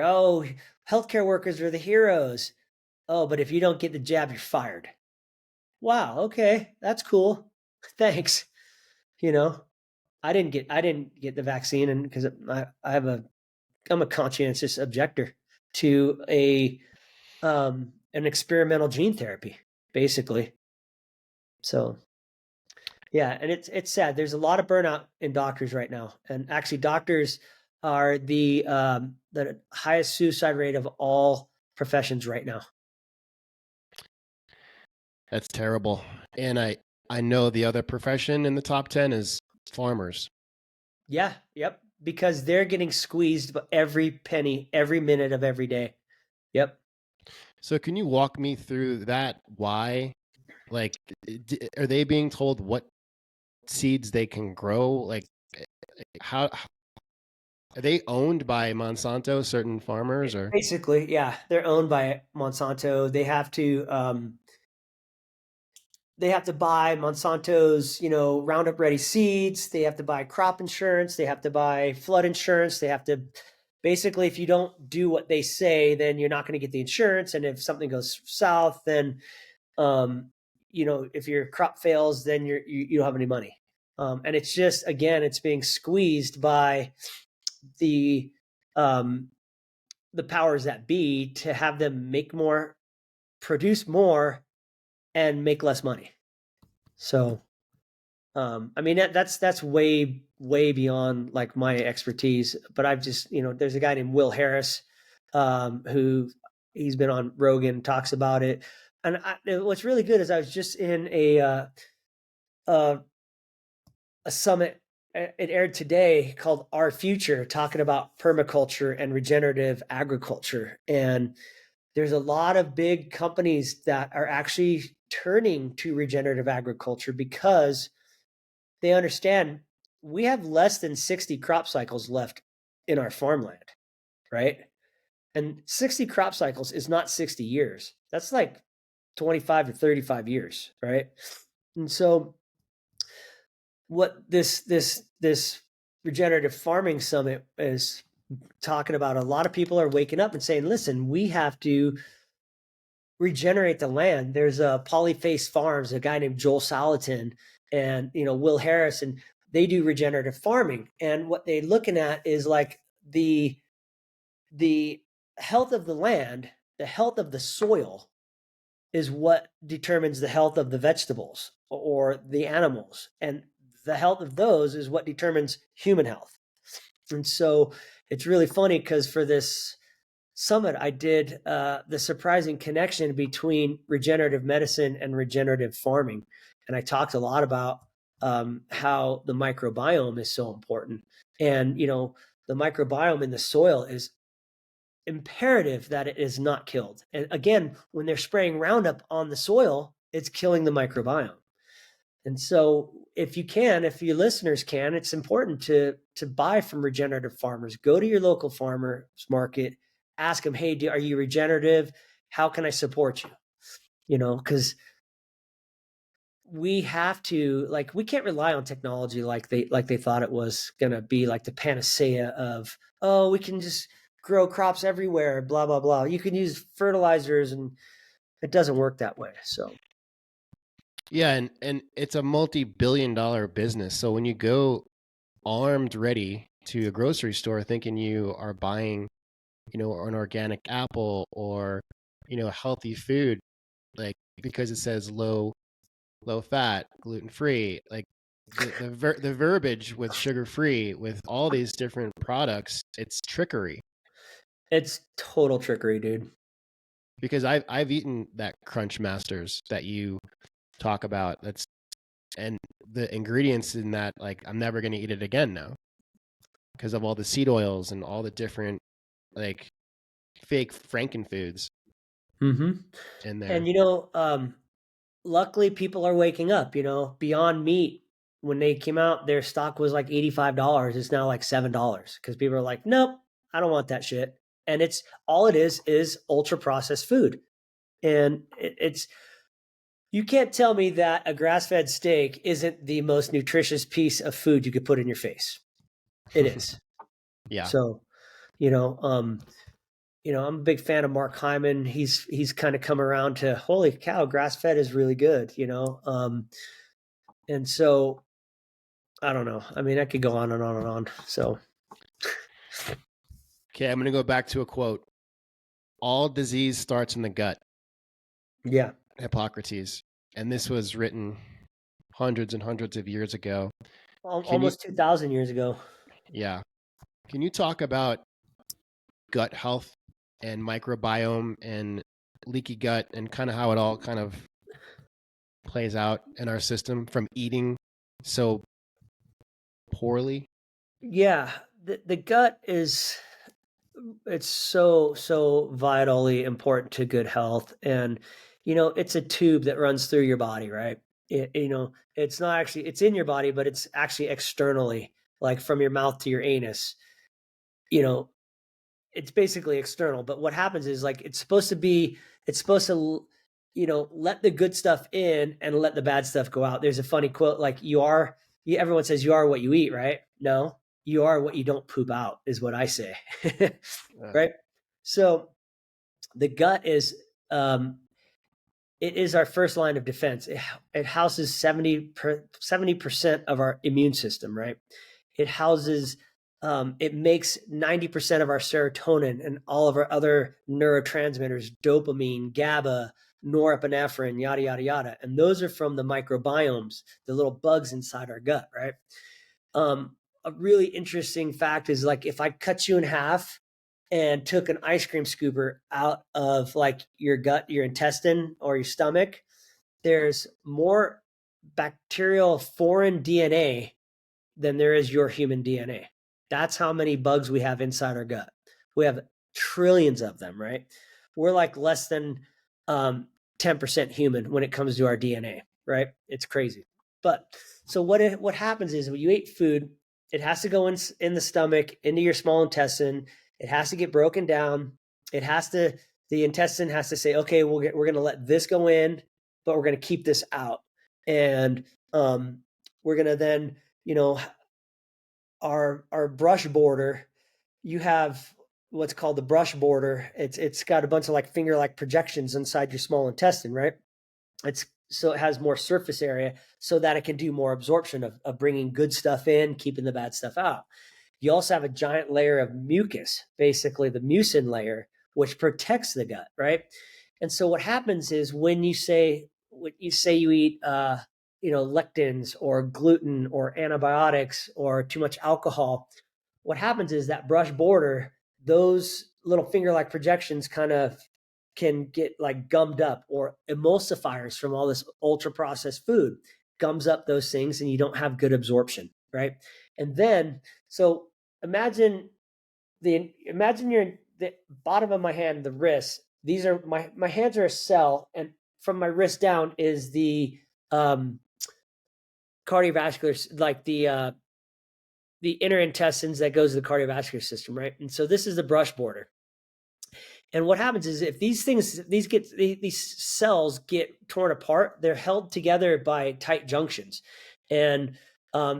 oh, healthcare workers are the heroes. Oh, but if you don't get the jab, you're fired. Wow, okay, that's cool. Thanks. I didn't get the vaccine, and because I'm a conscientious objector to an experimental gene therapy, basically. So yeah, and it's sad. There's a lot of burnout in doctors right now, and actually, doctors are the highest suicide rate of all professions right now.
That's terrible. And I know the other profession in the top 10 is farmers.
Yeah, yep, because they're getting squeezed every penny, every minute of every day. Yep.
So can you walk me through that? Why? Like, are they being told what seeds they can grow? Like, how are they owned by Monsanto, certain farmers, or?
Basically, yeah, they're owned by Monsanto. They have to buy Monsanto's, Roundup Ready seeds. They have to buy crop insurance. They have to buy flood insurance. They have to basically, if you don't do what they say, then you're not going to get the insurance. And if something goes south, then, if your crop fails, then you don't have any money. And it's just, again, it's being squeezed by the powers that be to have them make more, produce more, and make less money. So, I mean, that's way beyond like my expertise. But I've just, there's a guy named Will Harris, who he's been on Rogan, talks about it. And what's really good is I was just in a summit. It aired today called Our Future, talking about permaculture and regenerative agriculture. And there's a lot of big companies that are actually turning to regenerative agriculture because they understand we have less than 60 crop cycles left in our farmland, right? And 60 crop cycles is not 60 years. That's like 25 to 35 years, right? And so what this regenerative farming summit is talking about, a lot of people are waking up and saying, listen, we have to regenerate the land. There's a Polyface Farms, a guy named Joel Salatin, and Will Harris, and they do regenerative farming. And what they're looking at is like the health of the land, the health of the soil is what determines the health of the vegetables or the animals. And the health of those is what determines human health. And so it's really funny because for this summit, I did the surprising connection between regenerative medicine and regenerative farming. And I talked a lot about how the microbiome is so important. And, the microbiome in the soil is imperative that it is not killed. And again, when they're spraying Roundup on the soil, it's killing the microbiome. And so if your listeners can, it's important to buy from regenerative farmers. Go to your local farmer's market, ask them, hey, are you regenerative? How can I support you? Because we have to, we can't rely on technology like they thought it was going to be like the panacea of, oh, we can just grow crops everywhere, blah, blah, blah. You can use fertilizers, and it doesn't work that way. So.
Yeah, and it's a multi-billion-dollar business. So when you go armed ready to a grocery store thinking you are buying or an organic apple or, healthy food, like because it says low fat, gluten free, like the verbiage with sugar free, with all these different products, it's trickery.
It's total trickery, dude.
Because I've eaten that Crunch Masters that you talk about. And the ingredients in that, like, I'm never going to eat it again now because of all the seed oils and all the different, like, fake frankenfoods
Mm-hmm.
in there.
And luckily people are waking up. Beyond Meat, when they came out, their stock was like $85. It's now like $7 because people are like, nope, I don't want that shit. And it's all it is ultra processed food. And it's you can't tell me that a grass-fed steak isn't the most nutritious piece of food you could put in your face. It is.
Yeah.
So, you know, um, I'm a big fan of Mark Hyman. He's kind of come around to holy cow, grass-fed is really good. And so I don't know. I mean, I could go on and on and on. So
Okay, I'm going to go back to a quote. All disease starts in the gut.
yeah,
Hippocrates. And this was written hundreds and hundreds of years ago. Can you,
almost 2,000 years ago.
yeah. Can you talk about gut health and microbiome and leaky gut and kind of how it all kind of plays out in our system from eating so poorly?
Yeah, the gut is it's so vitally important to good health. And it's a tube that runs through your body, right? It's not actually, it's in your body, but it's actually externally, like from your mouth to your anus. you know it's basically external, but what happens is, like, it's supposed to let the good stuff in and let the bad stuff go out. There's a funny quote, like, everyone says you are what you eat, right? No, you are what you don't poop out, is what I say.
Uh,
Right? So the gut is, it is our first line of defense. It houses 70% of our immune system, right? It houses, it makes 90% of our serotonin and all of our other neurotransmitters, dopamine, GABA, norepinephrine, yada, yada, yada. And those are from the microbiomes, the little bugs inside our gut, right? A really interesting fact is, like, if I cut you in half and took an ice cream scooper out of, like, your gut, your intestine, or your stomach, there's more bacterial foreign DNA than there is your human DNA. That's how many bugs we have inside our gut. We have trillions of them, right? We're like less than 10% human when it comes to our DNA, right? It's crazy. But so what happens is, when you eat food, it has to go in the stomach, into your small intestine. It has to get broken down. It has to The intestine has to say, okay, we're going to let this go in, but we're going to keep this out. And we're going to then, our brush border, you have what's called the brush border. It's got a bunch of, like, finger like projections inside your small intestine, right? It's So it has more surface area so that it can do more absorption of bringing good stuff in, keeping the bad stuff out. You also have a giant layer of mucus, basically the mucin layer, which protects the gut, right? And so what happens is, when you say you eat lectins or gluten or antibiotics or too much alcohol, what happens is that brush border, those little finger-like projections kind of can get, like, gummed up, or emulsifiers from all this ultra processed food gums up those things, and you don't have good absorption, right? And then, so imagine the bottom of my hand, the wrist. These are my hands are a cell, and from my wrist down is the cardiovascular, like the inner intestines that goes to the cardiovascular system, right? And so this is the brush border. And what happens is, if these cells get torn apart, they're held together by tight junctions, and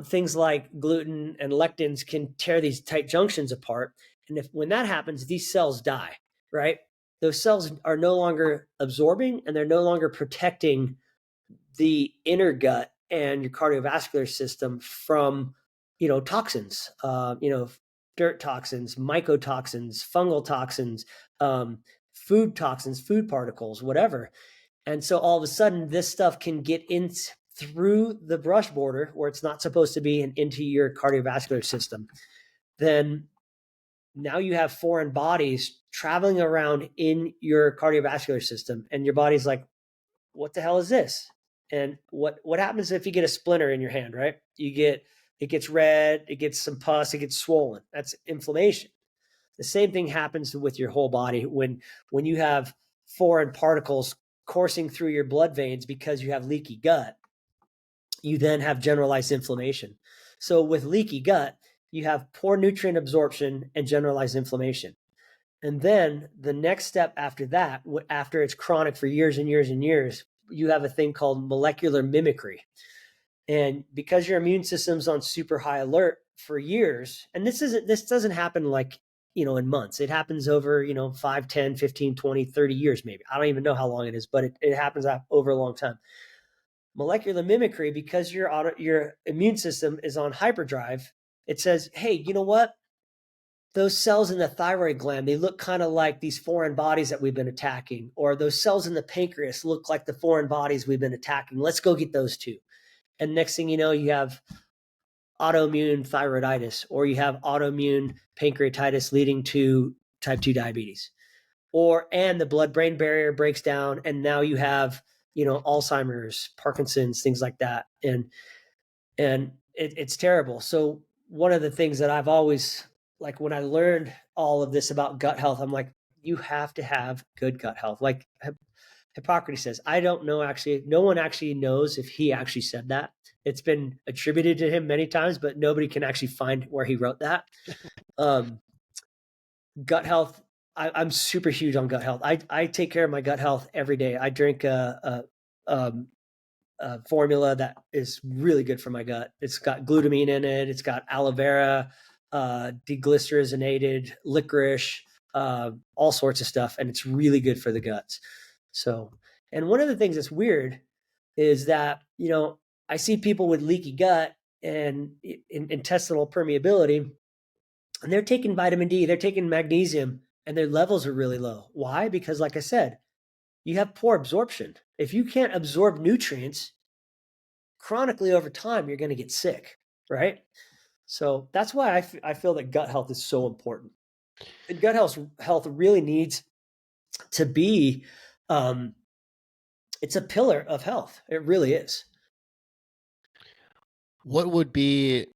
things like gluten and lectins can tear these tight junctions apart. And when that happens, these cells die, right? Those cells are no longer absorbing, and they're no longer protecting the inner gut and your cardiovascular system from toxins, dirt toxins, mycotoxins, fungal toxins, food toxins, food particles, whatever. And so all of a sudden, this stuff can get in through the brush border where it's not supposed to be and into your cardiovascular system. Then now you have foreign bodies traveling around in your cardiovascular system, and your body's like, what the hell is this? And what happens if you get a splinter in your hand, right? It gets red, it gets some pus, it gets swollen. That's inflammation. The same thing happens with your whole body when you have foreign particles coursing through your blood veins because you have leaky gut. You then have generalized inflammation. So with leaky gut, you have poor nutrient absorption and generalized inflammation. And then the next step after that, after it's chronic for years and years and years, you have a thing called molecular mimicry. And because your immune system's on super high alert for years, and this doesn't happen like, in months. It happens over, 5, 10, 15, 20, 30 years, maybe. I don't even know how long it is, but it happens over a long time. Molecular mimicry, because your immune system is on hyperdrive, it says, hey, you know what? Those cells in the thyroid gland, they look kind of like these foreign bodies that we've been attacking, or those cells in the pancreas look like the foreign bodies we've been attacking. Let's go get those too. And next thing you know, you have autoimmune thyroiditis, or you have autoimmune pancreatitis leading to type 2 diabetes, and the blood-brain barrier breaks down, and now you have, Alzheimer's, Parkinson's, things like that. And it's terrible. So one of the things that I've always, like, when I learned all of this about gut health, I'm like, you have to have good gut health. Like Hippocrates says, I don't know, actually, no one actually knows if he actually said that. It's been attributed to him many times, but nobody can actually find where he wrote that. Gut health, I'm super huge on gut health. I take care of my gut health every day. I drink a formula that is really good for my gut. It's got glutamine in it. It's got aloe vera, deglycerinated licorice, all sorts of stuff. And it's really good for the guts. So, and one of the things that's weird is that, I see people with leaky gut and intestinal permeability, and they're taking vitamin D, they're taking magnesium, and their levels are really low. Why? Because, like I said, you have poor absorption. If you can't absorb nutrients chronically over time, you're going to get sick, right? So that's why I feel that gut health is so important. And gut health really needs to be, it's a pillar of health. It really is.
What would be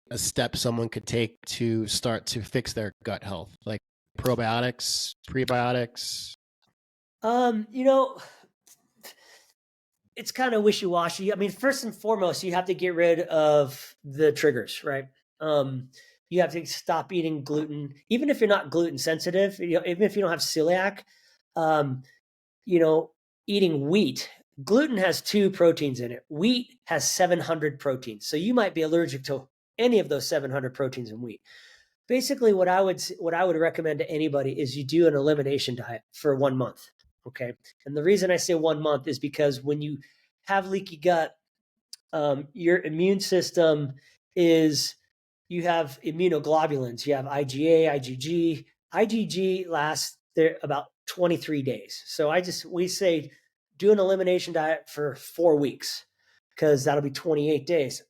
a step someone could take to start to fix their gut health? Like probiotics, prebiotics?
It's kind of wishy-washy. I mean, first and foremost, you have to get rid of the triggers, right? You have to stop eating gluten, even if you're not gluten sensitive, even if you don't have celiac, eating wheat. Gluten has 2 proteins in it. Wheat has 700 proteins. So you might be allergic to any of those 700 proteins in wheat. Basically, what I would recommend to anybody is you do an elimination diet for 1 month. Okay. And the reason I say 1 month is because when you have leaky gut, your immune system you have immunoglobulins. You have IgA, IgG. IgG lasts there about 23 days. So we say do an elimination diet for 4 weeks, because that'll be 28 days.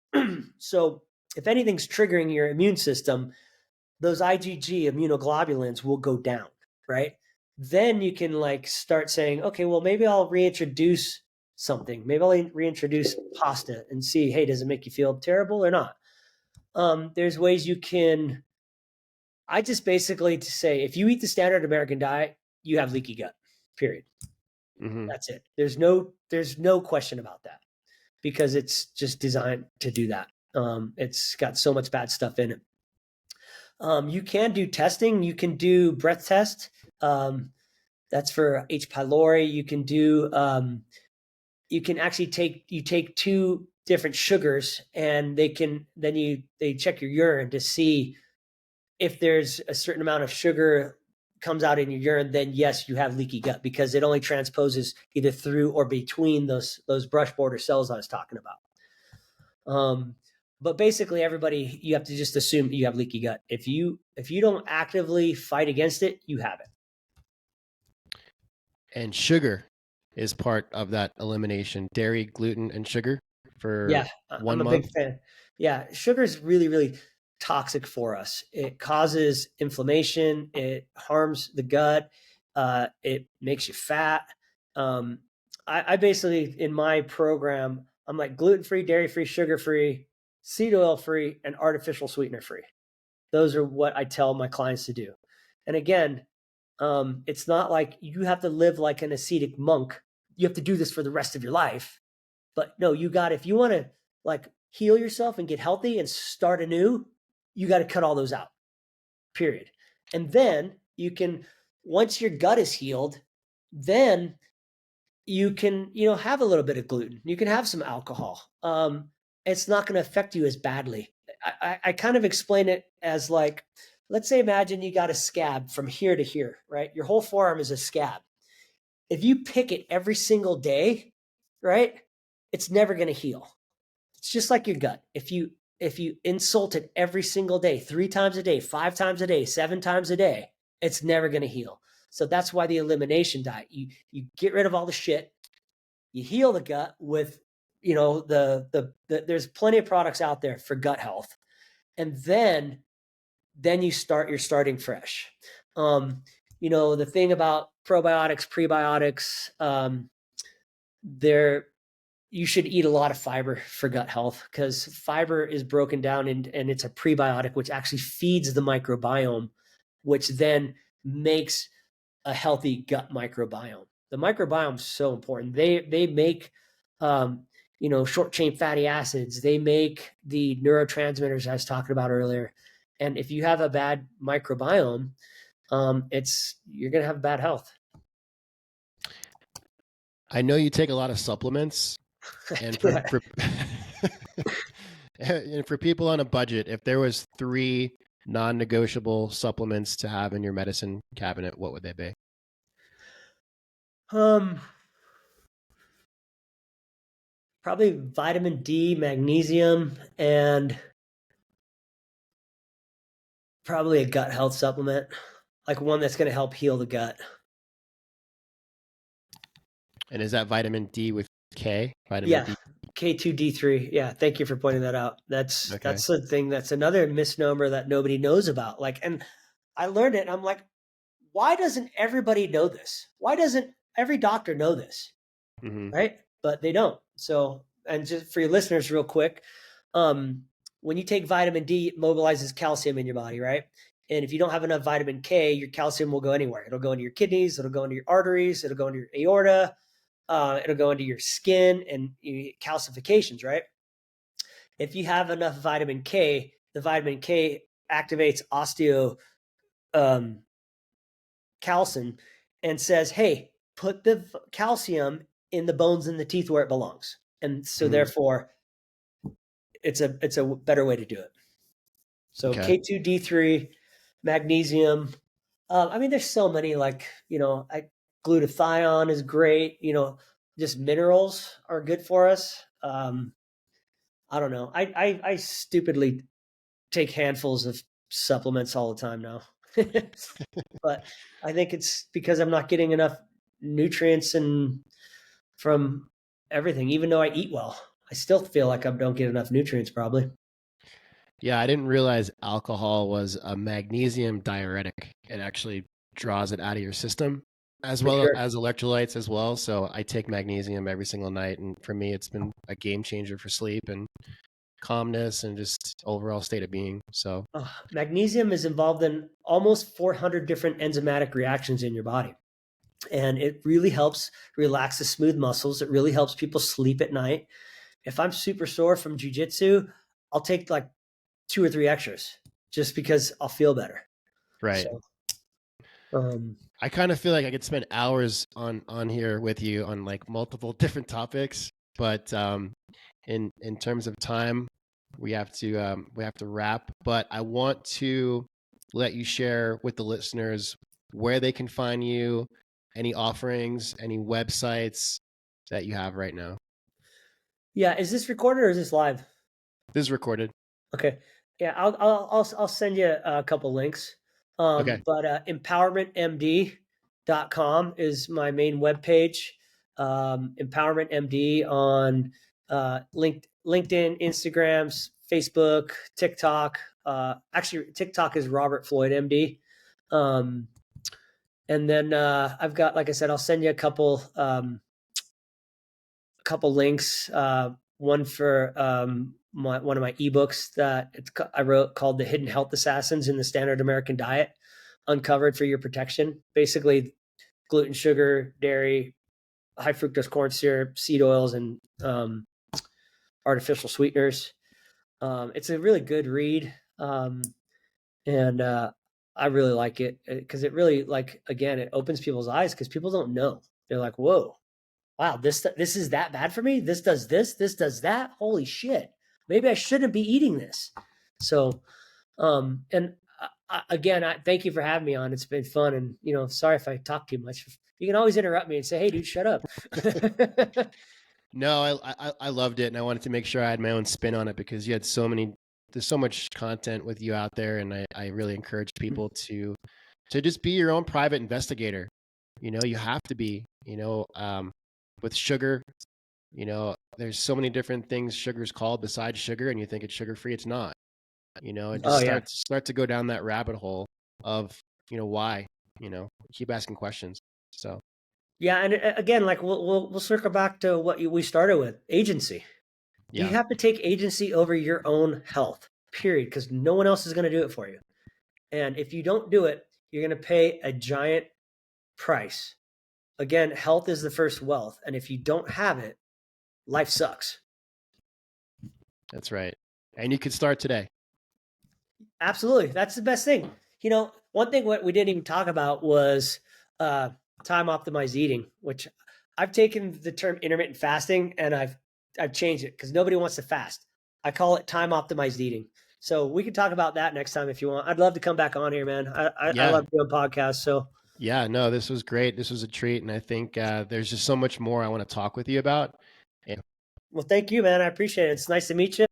So if anything's triggering your immune system, those IgG immunoglobulins will go down, right? Then you can start saying, okay, well, maybe I'll reintroduce something. Maybe I'll reintroduce pasta and see, hey, does it make you feel terrible or not? There's ways you can, I just basically say, if you eat the standard American diet, you have leaky gut, period. Mm-hmm. That's it. There's no question about that, because it's just designed to do that. It's got so much bad stuff in it. You can do testing. You can do breath test. That's for H. pylori. You can do. You can actually take 2 different sugars, and they check your urine to see if there's a certain amount of sugar comes out in your urine. Then yes, you have leaky gut, because it only transposes either through or between those brush border cells I was talking about. but basically everybody, you have to just assume you have leaky gut. If you don't actively fight against it, you have it.
And sugar is part of that elimination. Dairy, gluten, and sugar for
Yeah,
one
I'm a big
month.
fan. Yeah, sugar is really, really toxic for us. It causes inflammation. It harms the gut. It makes you fat. Um, I basically, in my program, I'm like gluten-free, dairy-free, sugar-free, seed oil-free, and artificial sweetener-free. Those are what I tell my clients to do. And again, it's not like you have to live like an ascetic monk. You have to do this for the rest of your life. But no, if you want to like heal yourself and get healthy and start anew, you got to cut all those out, period. And then you can, once your gut is healed, then you can, have a little bit of gluten. You can have some alcohol. It's not going to affect you as badly. I kind of explain it as like, let's say, imagine you got a scab from here to here, right? Your whole forearm is a scab. If you pick it every single day, right, it's never going to heal. It's just like your gut. If you insult it every single day, 3 times a day, 5 times a day, 7 times a day, it's never going to heal. So that's why the elimination diet. You get rid of all the shit. You heal the gut with, there's plenty of products out there for gut health, and then you're starting fresh. The thing about probiotics, prebiotics, they're you should eat a lot of fiber for gut health because fiber is broken down and it's a prebiotic, which actually feeds the microbiome, which then makes a healthy gut microbiome. The microbiome is so important. They make short chain fatty acids. They make the neurotransmitters I was talking about earlier. And if you have a bad microbiome, you're gonna have bad health.
I know you take a lot of supplements, and for and for people on a budget, if there was 3 non-negotiable supplements to have in your medicine cabinet, what would they be?
um, Probably vitamin D, magnesium, and probably a gut health supplement, like one that's going to help heal the gut.
And is that vitamin D with K? Vitamin
Yeah,
D.
K2D3. Yeah, thank you for pointing that out.
Okay.
That's the thing. That's another misnomer that nobody knows about. Like, and I learned it. And I'm like, why doesn't everybody know this? Why doesn't every doctor know this?
Mm-hmm.
Right? But they don't. So, and just for your listeners, real quick, when you take vitamin D, it mobilizes calcium in your body, right? And if you don't have enough vitamin K, your calcium will go anywhere. It'll go into your kidneys, it'll go into your arteries, it'll go into your aorta, it'll go into your skin and calcifications, right? If you have enough vitamin K, the vitamin K activates um, calcium and says, hey, put the calcium in the bones and the teeth where it belongs. And so
Mm-hmm.
therefore it's a better way to do it. So
Okay.
K2D3, magnesium. There's so many glutathione is great. Just minerals are good for us. I don't know. I stupidly take handfuls of supplements all the time now. But I think it's because I'm not getting enough nutrients and from everything. Even though I eat well, I still feel like I don't get enough nutrients probably.
Yeah, I didn't realize alcohol was a magnesium diuretic. It actually draws it out of your system as
For
well
sure.
as electrolytes as well. So I take magnesium every single night. And for me, it's been a game changer for sleep and calmness and just overall state of being. So,
Magnesium is involved in almost 400 different enzymatic reactions in your body. And it really helps relax the smooth muscles. It really helps people sleep at night. If I'm super sore from jujitsu, I'll take like 2 or 3 extras just because I'll feel better.
right.
So, um,
I kind of feel like I could spend hours on here with you on like multiple different topics, but in terms of time, we have to wrap. But I want to let you share with the listeners where they can find you, any offerings, any websites that you have right now.
yeah, is this recorded or is this live?
This is recorded.
Okay. Yeah, I'll send you a couple links.
Okay.
But empowermentmd.com is my main webpage. Empowerment MD on LinkedIn, Instagrams, Facebook, TikTok. Actually, TikTok is Robert Floyd MD. And then I've got, like I said, I'll send you a couple links. One for one of my ebooks that I wrote called "The Hidden Health Assassins in the Standard American Diet: Uncovered for Your Protection." Basically, gluten, sugar, dairy, high fructose corn syrup, seed oils, and artificial sweeteners. It's a really good read, and I really like it because it really, like, again, it opens people's eyes because people don't know. They're like, "Whoa, wow, this is that bad for me? This does this, this does that. Holy shit. Maybe I shouldn't be eating this." So, and again, I thank you for having me on. It's been fun, and sorry if I talk too much. You can always interrupt me and say, "Hey, dude, shut up."
No, I loved it, and I wanted to make sure I had my own spin on it because you had there's so much content with you out there, and I really encourage people to just be your own private investigator. You have to be. With sugar, there's so many different things sugar's called besides sugar, and you think it's sugar free. It's not. And just
Oh yeah,
start to go down that rabbit hole of why. Keep asking questions. So
yeah, and again, like we'll circle back to what we started with: agency. You
yeah,
have to take agency over your own health, period, because no one else is going to do it for you. And if you don't do it, you're going to pay a giant price. Again, health is the first wealth, and if you don't have it, life sucks.
that's right. And you could start today.
Absolutely, that's the best thing. One thing what we didn't even talk about was time optimized eating, which I've taken the term intermittent fasting and I've changed it because nobody wants to fast. I call it time optimized eating. So we can talk about that next time if you want. I'd love to come back on here, man. I
Yeah.
love doing podcasts. So
Yeah, no, this was great. This was a treat. And I think there's just so much more I want to talk with you about.
well, thank you, man. I appreciate it. It's nice to meet you.